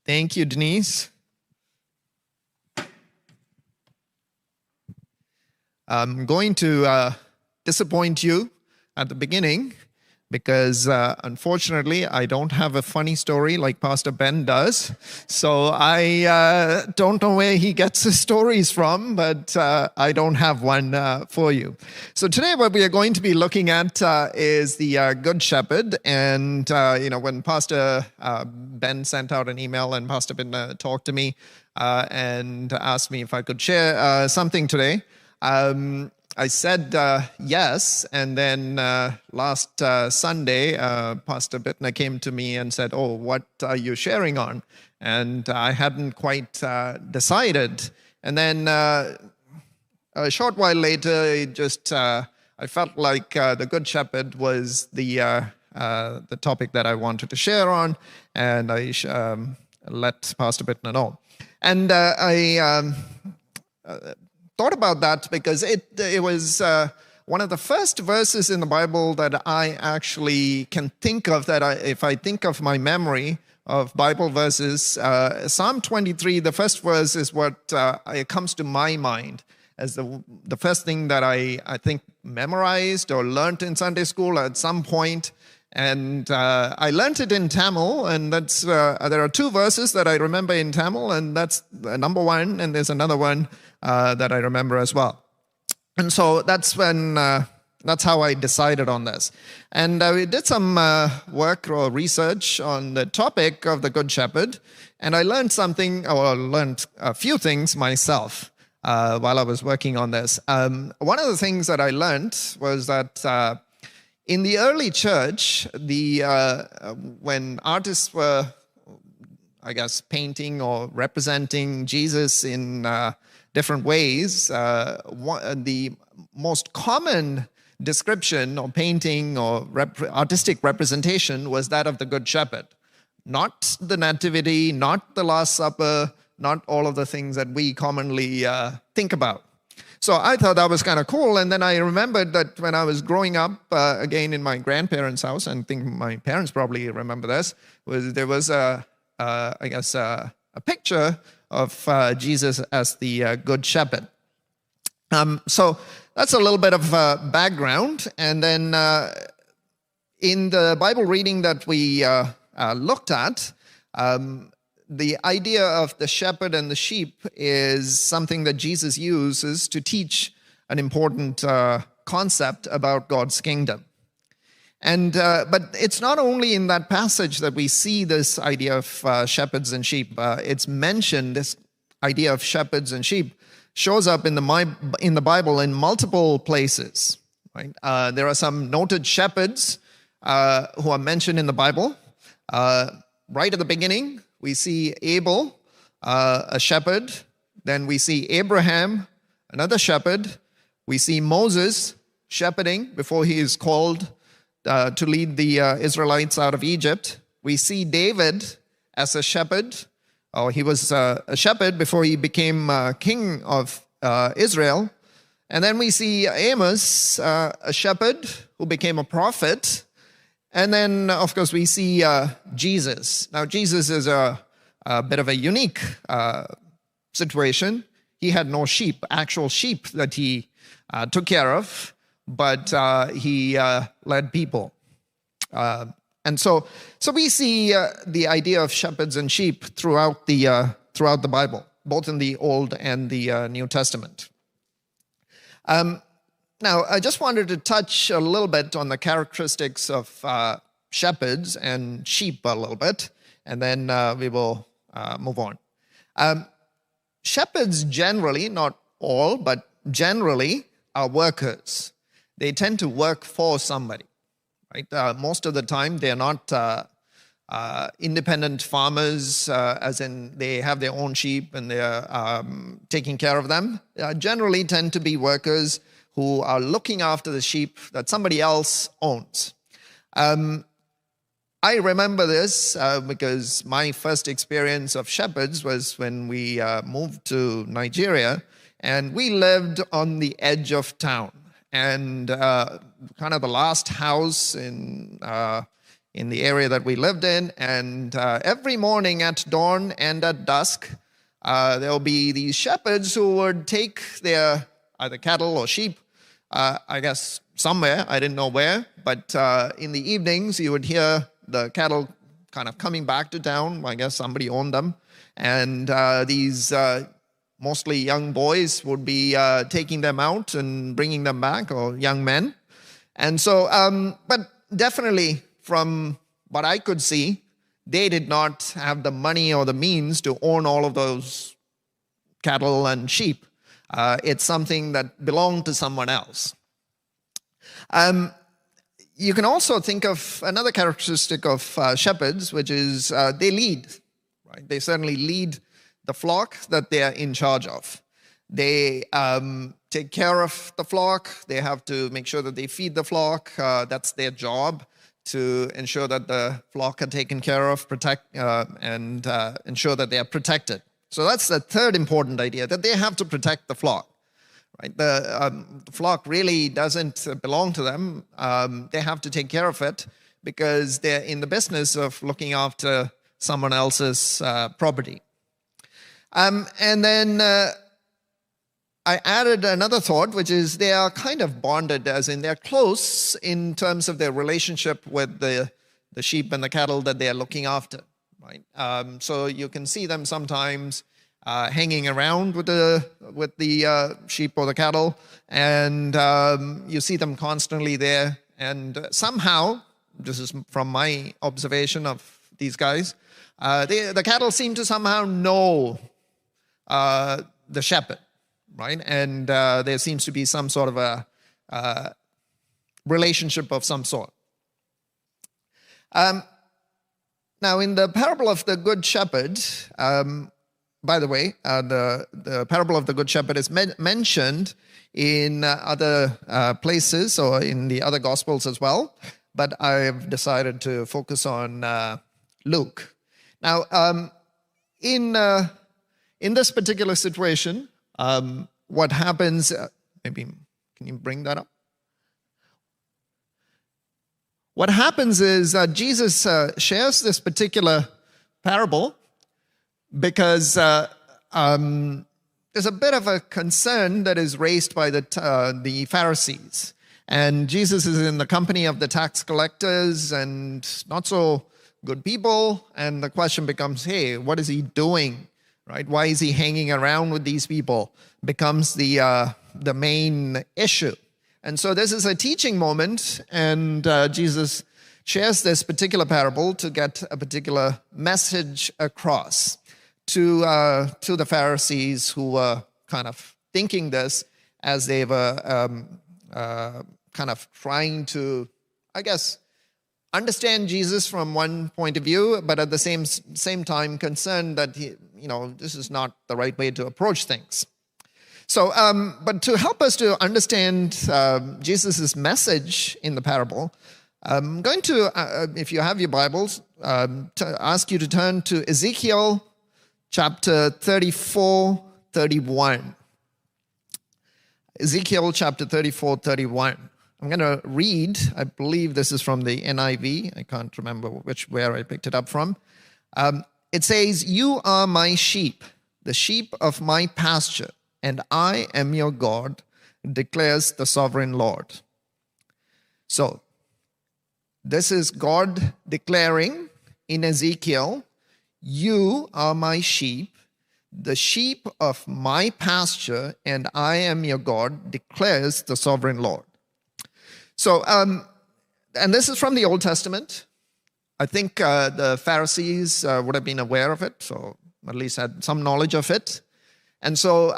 Thank you, Denise. I'm going to disappoint you at the beginning because unfortunately I don't have a funny story like Pastor Ben does. So I don't know where he gets his stories from, but I don't have one for you. So today what we are going to be looking at is the Good Shepherd. And, when Pastor Ben sent out an email and Pastor Ben talked to me and asked me if I could share something today, I said yes, and then last Sunday, Pastor Bittner came to me and said, "Oh, what are you sharing on?" And I hadn't quite decided. And then a short while later, I felt like the Good Shepherd was the topic that I wanted to share on, and I let Pastor Bittner know. And I thought about that because it was one of the first verses in the Bible that I actually can think of if I think of my memory of Bible verses, Psalm 23, the first verse is what comes to my mind as the first thing that I think memorized or learned in Sunday school at some point. And I learned it in Tamil, and that's there are two verses that I remember in Tamil, and that's number one, and there's another one that I remember as well. And so that's how I decided on this. And we did some work or research on the topic of the Good Shepherd, and I learned a few things myself while I was working on this. One of the things that I learned was that in the early church, when artists were, painting or representing Jesus in different ways, the most common description or painting or artistic representation was that of the Good Shepherd. Not the Nativity, not the Last Supper, not all of the things that we commonly think about. So I thought that was kind of cool, and then I remembered that when I was growing up, again in my grandparents' house, and I think my parents probably remember this, there was a picture of Jesus as the Good Shepherd. So that's a little bit of background, and then in the Bible reading that we looked at, the idea of the shepherd and the sheep is something that Jesus uses to teach an important concept about God's kingdom. And but it's not only in that passage that we see this idea of shepherds and sheep. It's mentioned, this idea of shepherds and sheep shows up in the Bible in multiple places. Right? There are some noted shepherds who are mentioned in the Bible. Right at the beginning, we see Abel, a shepherd. Then we see Abraham, another shepherd. We see Moses shepherding before he is called to lead the Israelites out of Egypt. We see David as a shepherd. He was a shepherd before he became king of Israel. And then we see Amos, a shepherd who became a prophet. And then, of course, we see Jesus. Now, Jesus is a bit of a unique situation. He had no actual sheep that he took care of, but he led people. And so we see the idea of shepherds and sheep throughout the Bible, both in the Old and the New Testament. Now, I just wanted to touch a little bit on the characteristics of shepherds and sheep a little bit, and then we will move on. Shepherds generally, not all, but generally are workers. They tend to work for somebody. Right? Most of the time, they're not independent farmers, as in they have their own sheep and they're taking care of them. Generally tend to be workers who are looking after the sheep that somebody else owns. I remember this because my first experience of shepherds was when we moved to Nigeria, and we lived on the edge of town. And kind of the last house in in the area that we lived in. And every morning at dawn and at dusk, there'll be these shepherds who would take their either cattle or sheep, I guess somewhere, I didn't know where, but in the evenings you would hear the cattle kind of coming back to town. I guess somebody owned them. And these mostly young boys would be taking them out and bringing them back, or young men. And so, but definitely from what I could see, they did not have the money or the means to own all of those cattle and sheep. It's something that belonged to someone else. You can also think of another characteristic of shepherds, which is they lead. Right? They certainly lead the flock that they are in charge of. They take care of the flock. They have to make sure that they feed the flock. That's their job, to ensure that the flock are taken care of, protect, and ensure that they are protected. So that's the third important idea, that they have to protect the flock. Right? The flock really doesn't belong to them. They have to take care of it because they're in the business of looking after someone else's property. And then I added another thought, which is they are kind of bonded, as in they're close in terms of their relationship with the sheep and the cattle that they are looking after. Right? So you can see them sometimes hanging around with the sheep or the cattle, and you see them constantly there. And somehow, this is from my observation of these guys, the cattle seem to somehow know the shepherd, right? And there seems to be some sort of a relationship of some sort. Now, in the parable of the Good Shepherd, by the way, the parable of the Good Shepherd is mentioned in other places or in the other Gospels as well, but I've decided to focus on Luke. Now, in this particular situation, what happens, maybe, can you bring that up? What happens is Jesus shares this particular parable because there's a bit of a concern that is raised by the Pharisees. And Jesus is in the company of the tax collectors and not so good people. And the question becomes, hey, what is he doing? Right? Why is he hanging around with these people? Becomes the main issue. And so this is a teaching moment, and Jesus shares this particular parable to get a particular message across to the Pharisees, who were kind of thinking this as they were kind of trying to, I guess, understand Jesus from one point of view, but at the same time concerned that this is not the right way to approach things. So, but to help us to understand Jesus' message in the parable, I'm going to, if you have your Bibles, to ask you to turn to Ezekiel chapter 34, 31. Ezekiel chapter 34, 31. I'm going to read, I believe this is from the NIV. I can't remember where I picked it up from. It says, "You are my sheep, the sheep of my pasture, and I am your God, declares the sovereign Lord." So, this is God declaring in Ezekiel, "You are my sheep, the sheep of my pasture, and I am your God, declares the sovereign Lord." So, and this is from the Old Testament. I think the Pharisees would have been aware of it, so at least had some knowledge of it. And so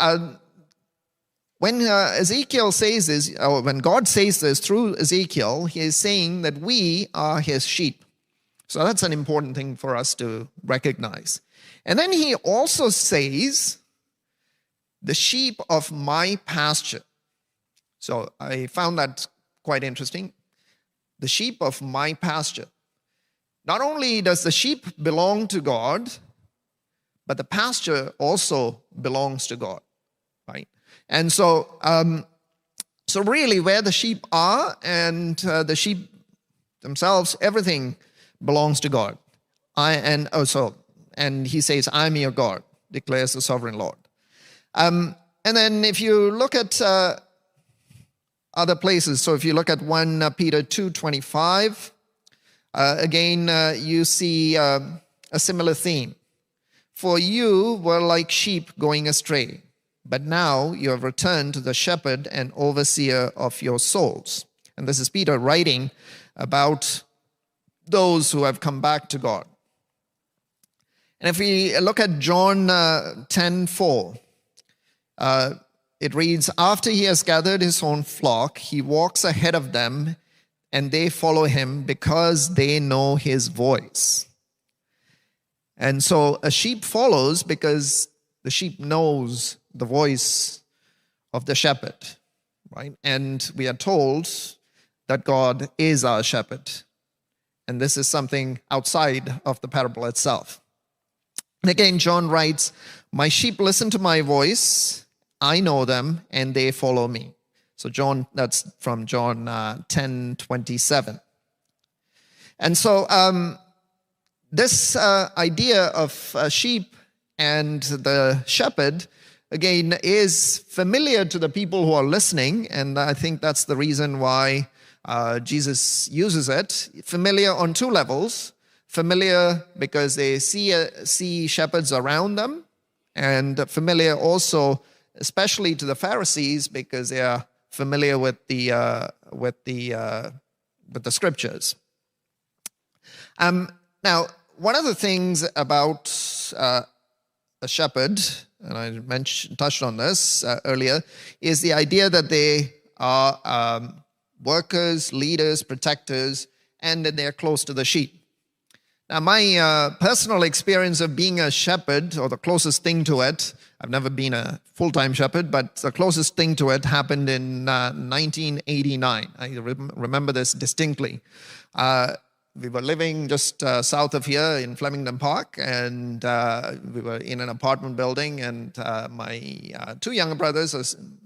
when Ezekiel says this, or when God says this through Ezekiel, he is saying that we are his sheep. So that's an important thing for us to recognize. And then he also says, "the sheep of my pasture." So I found that quite interesting. The sheep of my pasture. Not only does the sheep belong to God, but the pasture also belongs to God, right? And so, so really where the sheep are and the sheep themselves, everything belongs to God. And he says, I'm your God, declares the sovereign Lord. And then if you look at other places, so if you look at 1 Peter 2:25, again, you see a similar theme. For you were like sheep going astray, but now you have returned to the shepherd and overseer of your souls. And this is Peter writing about those who have come back to God. And if we look at John 10:4, it reads, after he has gathered his own flock, he walks ahead of them, and they follow him because they know his voice. And so a sheep follows because the sheep knows the voice of the shepherd, right? And we are told that God is our shepherd. And this is something outside of the parable itself. And again, John writes, my sheep listen to my voice, I know them, and they follow me. So that's from John 10:27. And so this idea of sheep and the shepherd, again, is familiar to the people who are listening, and I think that's the reason why Jesus uses it. Familiar on two levels. Familiar because they see shepherds around them, and familiar also, especially to the Pharisees, because they are familiar with the scriptures. Now, one of the things about a shepherd, and I touched on this earlier, is the idea that they are workers, leaders, protectors, and that they're close to the sheep. Now, my personal experience of being a shepherd, or the closest thing to it, I've never been a full-time shepherd, but the closest thing to it happened in 1989. I remember this distinctly. We were living just south of here in Flemington Park, and we were in an apartment building, and my two younger brothers are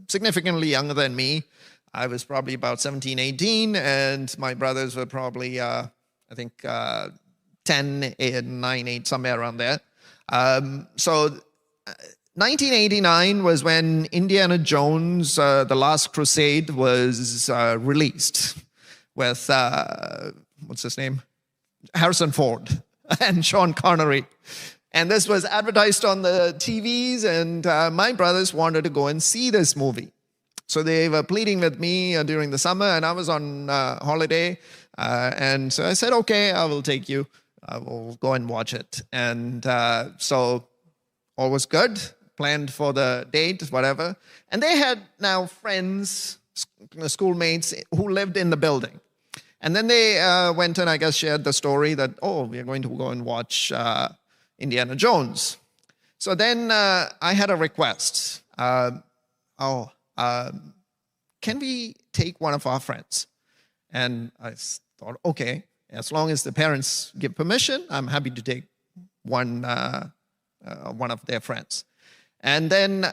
significantly younger than me. I was probably about 17, 18, and my brothers were probably, 10, 9, 8, somewhere around there. So 1989 was when Indiana Jones, The Last Crusade, was released with, what's his name? Harrison Ford and Sean Connery. And this was advertised on the TVs, and my brothers wanted to go and see this movie. So they were pleading with me during the summer, and I was on holiday. And so I said, okay, I will take you. I will go and watch it. And so all was good, planned for the date, whatever. And they had now friends, schoolmates who lived in the building. And then they went and, I guess, shared the story that, we are going to go and watch Indiana Jones. So then I had a request. Can we take one of our friends? And I thought, okay, as long as the parents give permission, I'm happy to take one of their friends. And then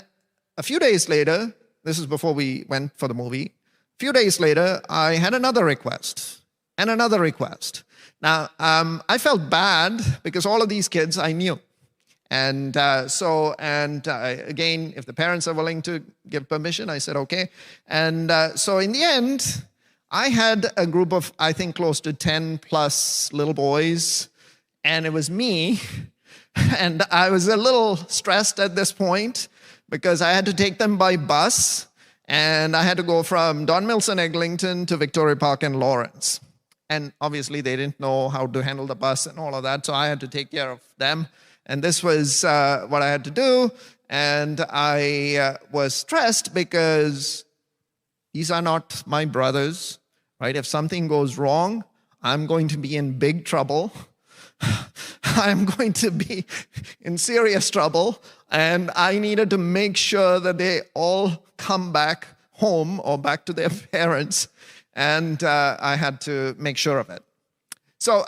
a few days later, this is before we went for the movie, a few days later, I had another request and another request. Now, I felt bad because all of these kids I knew. And again, if the parents are willing to give permission, I said, okay. And so in the end, I had a group of, I think, close to 10 plus little boys, and it was me. And I was a little stressed at this point because I had to take them by bus, and I had to go from Don Mills and Eglinton to Victoria Park and Lawrence. And obviously, they didn't know how to handle the bus and all of that, so I had to take care of them. And this was what I had to do. And I was stressed because these are not my brothers, right? If something goes wrong, I'm going to be in big trouble. I'm going to be in serious trouble. And I needed to make sure that they all come back home or back to their parents. And I had to make sure of it. So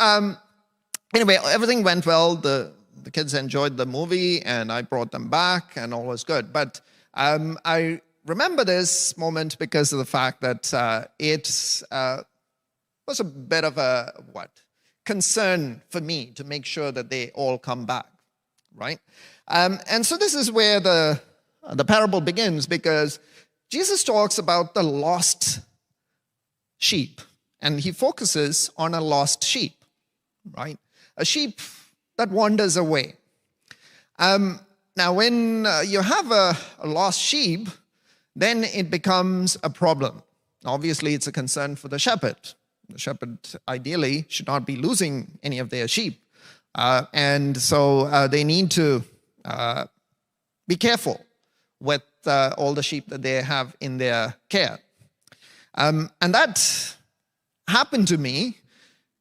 anyway, everything went well. The kids enjoyed the movie, and I brought them back, and all was good. But I remember this moment because of the fact that it was a bit of a, concern for me to make sure that they all come back, right? And so this is where the parable begins, because Jesus talks about the lost sheep, and he focuses on a lost sheep, right? A sheep that wanders away. Now, when you have a lost sheep, then it becomes a problem. Obviously, it's a concern for the shepherd. The shepherd, ideally, should not be losing any of their sheep. And so they need to be careful with all the sheep that they have in their care. And that happened to me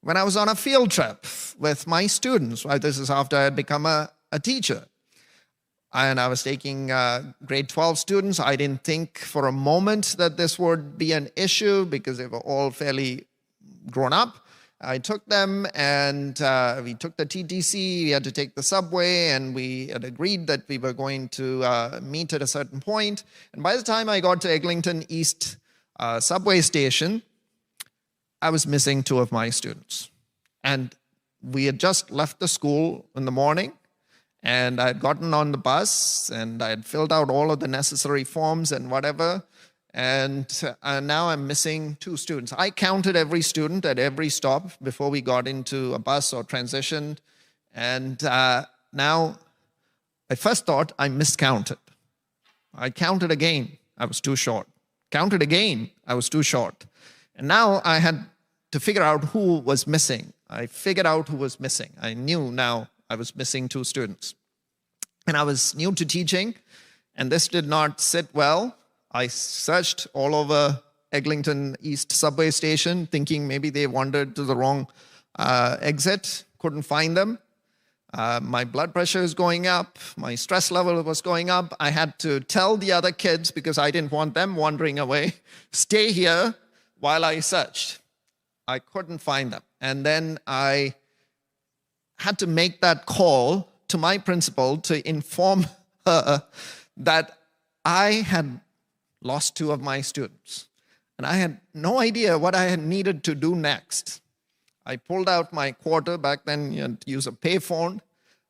when I was on a field trip with my students. Right? This is after I had become a teacher. And I was taking grade 12 students. I didn't think for a moment that this would be an issue because they were all fairly grown up. I took them and we took the TTC. We had to take the subway, and we had agreed that we were going to meet at a certain point. And by the time I got to Eglinton East subway station, I was missing 2 of my students. And we had just left the school in the morning, and I had gotten on the bus, and I had filled out all of the necessary forms and whatever, and now I'm missing 2 students. I counted every student at every stop before we got into a bus or transitioned, and now I first thought I miscounted. I counted again, I was too short. Counted again, I was too short. And now I had to figure out who was missing. I figured out who was missing. I knew now I was missing 2 students. And I was new to teaching, and this did not sit well. I searched all over Eglinton East subway station, thinking maybe they wandered to the wrong exit. Couldn't find them. My blood pressure is going up. My stress level was going up. I had to tell the other kids, because I didn't want them wandering away, stay here while I searched. I couldn't find them. And then I had to make that call to my principal to inform her that I had lost 2 of my students. And I had no idea what I had needed to do next. I pulled out my quarter. Back then, you had to use a payphone.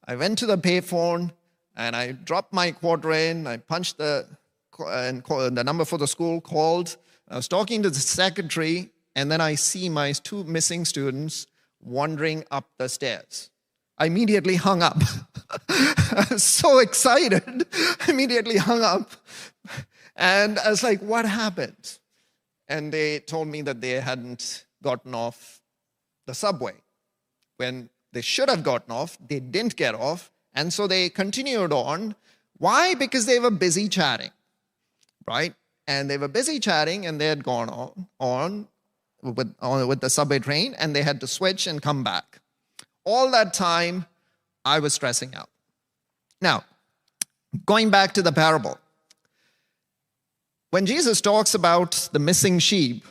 I went to the payphone, and I dropped my quarter in. I punched the number for the school, called. I was talking to the secretary, and then I see my 2 missing students wandering up the stairs. I immediately hung up. I was so excited. I immediately hung up. And I was like, what happened? And they told me that they hadn't gotten off the subway. When they should have gotten off, they didn't get off. And so they continued on. Why? Because they were busy chatting, right? And they were busy chatting, and they had gone on with the subway train, and they had to switch and come back. All that time, I was stressing out. Now, going back to the parable. When Jesus talks about the missing sheep,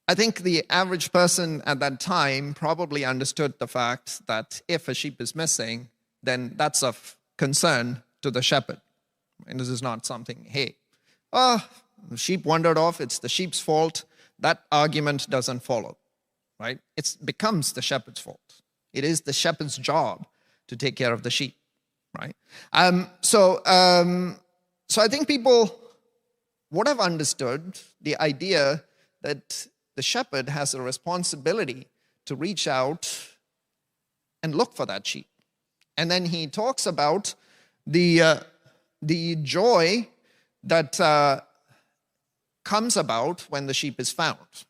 I think the average person at that time probably understood the fact that if a sheep is missing, then that's of concern to the shepherd. And this is not something, hey, the sheep wandered off, it's the sheep's fault. That argument doesn't follow, right? It becomes the shepherd's fault. It is the shepherd's job to take care of the sheep, right? So I think people would have understood the idea that the shepherd has a responsibility to reach out and look for that sheep. And then he talks about the joy that comes about when the sheep is found,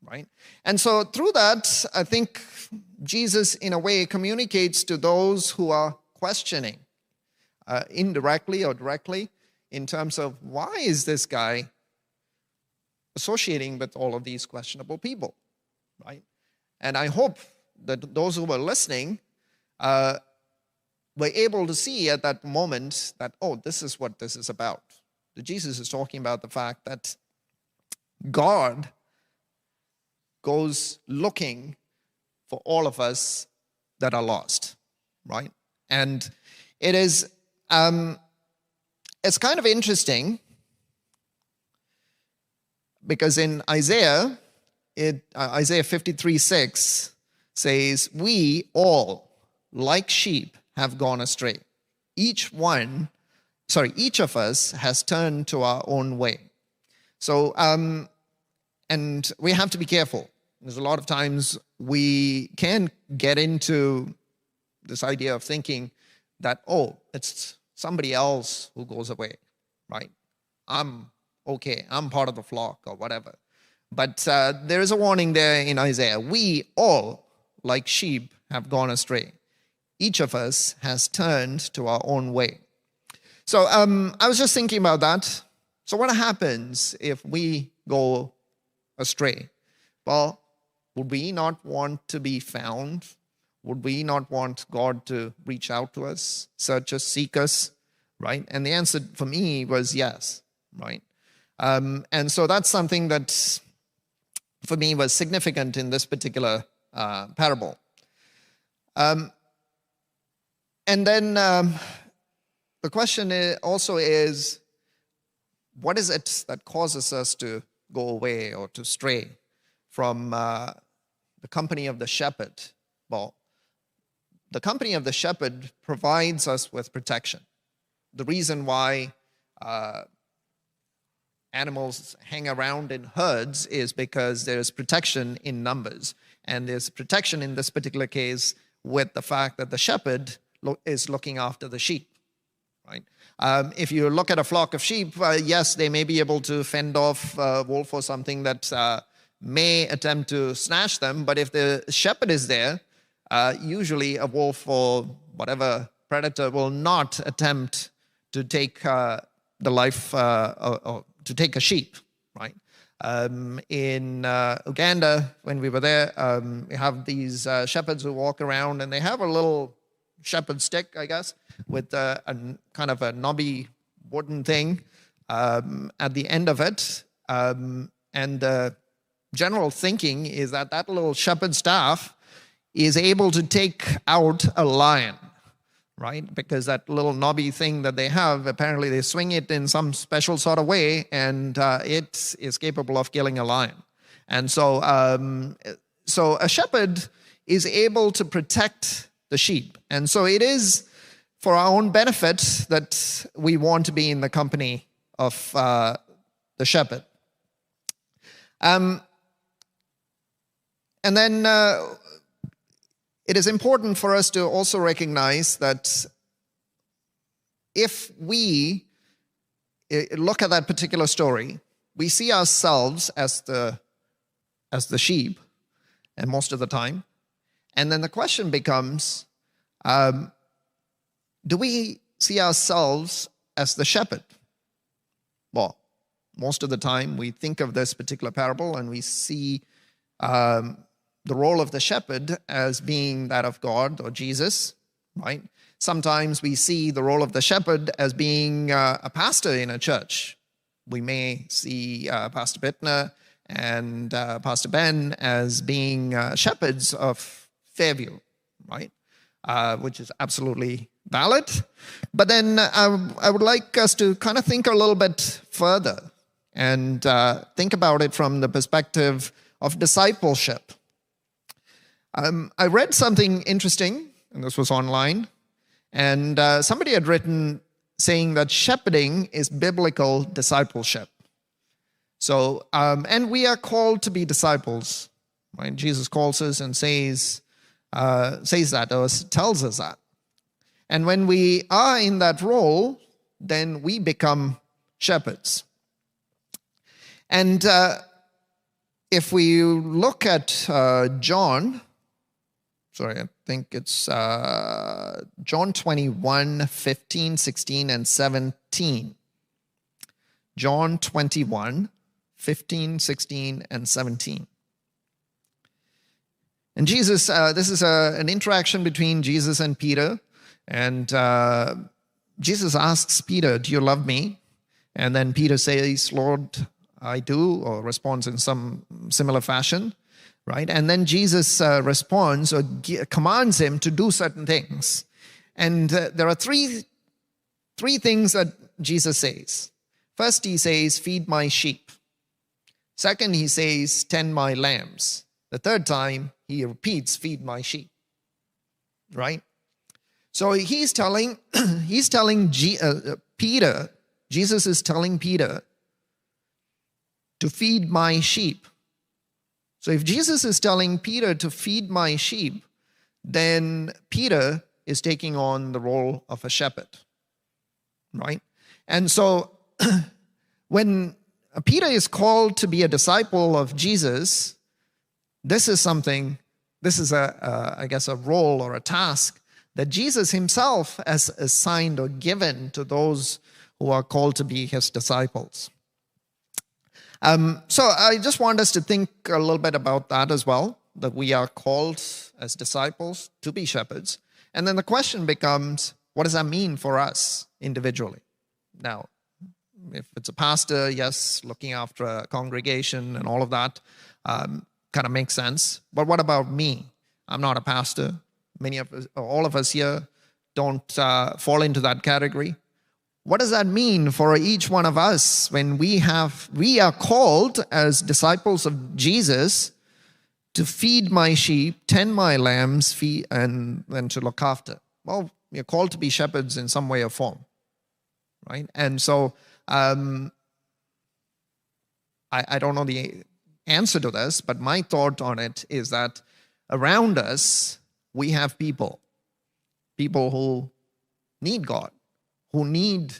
right? And so through that, I think Jesus, in a way, communicates to those who are questioning, indirectly or directly, in terms of why is this guy associating with all of these questionable people, right? And I hope that those who were listening were able to see at that moment that, oh, this is what this is about. That Jesus is talking about the fact that God goes looking for all of us that are lost, right? And it is, it's kind of interesting because in Isaiah 53:6, says, we all, like sheep, have gone astray. Each of us has turned to our own way. So, and we have to be careful. There's a lot of times we can get into this idea of thinking that, oh, it's somebody else who goes away, right? I'm okay, I'm part of the flock or whatever. But there is a warning there in Isaiah. We all, like sheep, have gone astray. Each of us has turned to our own way. So I was just thinking about that. So what happens if we go astray? Well, would we not want to be found? Would we not want God to reach out to us, search us, seek us, right? And the answer for me was yes, right? And so that's something that for me was significant in this particular parable. And then the question also is, what is it that causes us to go away or to stray from the company of the shepherd? Well, the company of the shepherd provides us with protection. The reason why animals hang around in herds is because there's protection in numbers. And there's protection in this particular case with the fact that the shepherd is looking after the sheep, right? If you look at a flock of sheep, yes, they may be able to fend off a wolf or something that may attempt to snatch them. But if the shepherd is there, usually a wolf or whatever predator will not attempt to take the life or to take a sheep, right? In Uganda, when we were there, we have these shepherds who walk around, and they have a little shepherd stick, I guess, with a kind of a knobby wooden thing at the end of it. And the general thinking is that that little shepherd staff is able to take out a lion, right? Because that little knobby thing that they have, apparently they swing it in some special sort of way, and it is capable of killing a lion. And so, so a shepherd is able to protect the sheep. And so it is for our own benefit that we want to be in the company of the shepherd. And then it is important for us to also recognize that if we look at that particular story, we see ourselves as the sheep, and most of the time. And then the question becomes, do we see ourselves as the shepherd? Well, most of the time we think of this particular parable and we see the role of the shepherd as being that of God or Jesus, right? Sometimes we see the role of the shepherd as being a pastor in a church. We may see Pastor Bittner and Pastor Ben as being shepherds of Fairview, right? Which is absolutely valid. But then I would like us to kind of think a little bit further and think about it from the perspective of discipleship. I read something interesting, and this was online, and somebody had written saying that shepherding is biblical discipleship. So, and we are called to be disciples, right? Jesus calls us and says that, or tells us that. And when we are in that role, then we become shepherds. And if we look at John, I think it's John 21, 15, 16, and 17. John 21, 15, 16, and 17. And Jesus, this is an interaction between Jesus and Peter. And Jesus asks Peter, "Do you love me?" And then Peter says, "Lord, I do," or responds in some similar fashion, right? And then Jesus responds or commands him to do certain things. And there are three things that Jesus says. First, he says, "Feed my sheep." Second, he says, "Tend my lambs." The third time, he repeats, feed my sheep, right? So he's telling Peter, Jesus is telling Peter to feed my sheep. So if Jesus is telling Peter to feed my sheep, then Peter is taking on the role of a shepherd, right? And so when Peter is called to be a disciple of Jesus, this is I guess, a role or a task that Jesus himself has assigned or given to those who are called to be his disciples. So I just want us to think a little bit about that as well, that we are called as disciples to be shepherds. And then the question becomes, what does that mean for us individually? Now, if it's a pastor, yes, looking after a congregation and all of that kind of makes sense. But what about me? I'm not a pastor. Many of us, all of us here, don't fall into that category. What does that mean for each one of us when we are called as disciples of Jesus to feed my sheep, tend my lambs, and then to look after? Well, we're called to be shepherds in some way or form, right? And so I don't know the answer to this, but my thought on it is that around us, we have people who need God, who need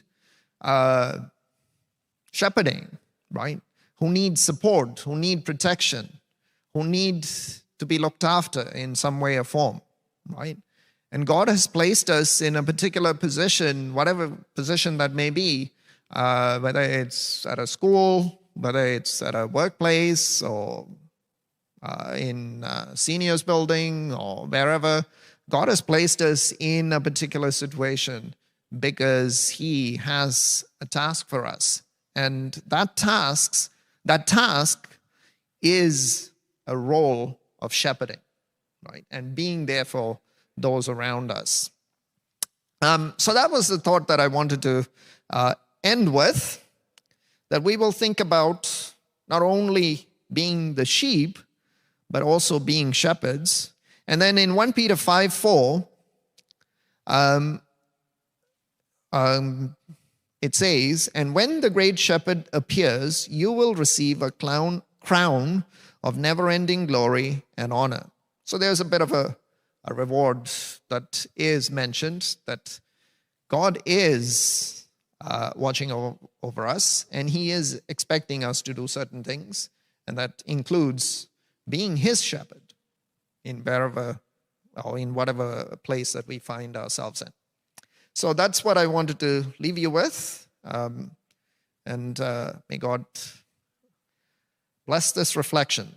shepherding, right? Who need support, who need protection, who need to be looked after in some way or form, right? And God has placed us in a particular position, whatever position that may be, whether it's at a school, whether it's at a workplace, or in a seniors building, or wherever. God has placed us in a particular situation because he has a task for us. And that task is a role of shepherding, right? And being there for those around us. So that was the thought that I wanted to end with, that we will think about not only being the sheep, but also being shepherds. And then in 1 Peter 5:4, it says, "And when the great shepherd appears, you will receive a crown of never-ending glory and honor." So there's a bit of a reward that is mentioned, that God is watching over us, and he is expecting us to do certain things, and that includes being his shepherd in whatever place that we find ourselves in. So that's what I wanted to leave you with, and may God bless this reflection.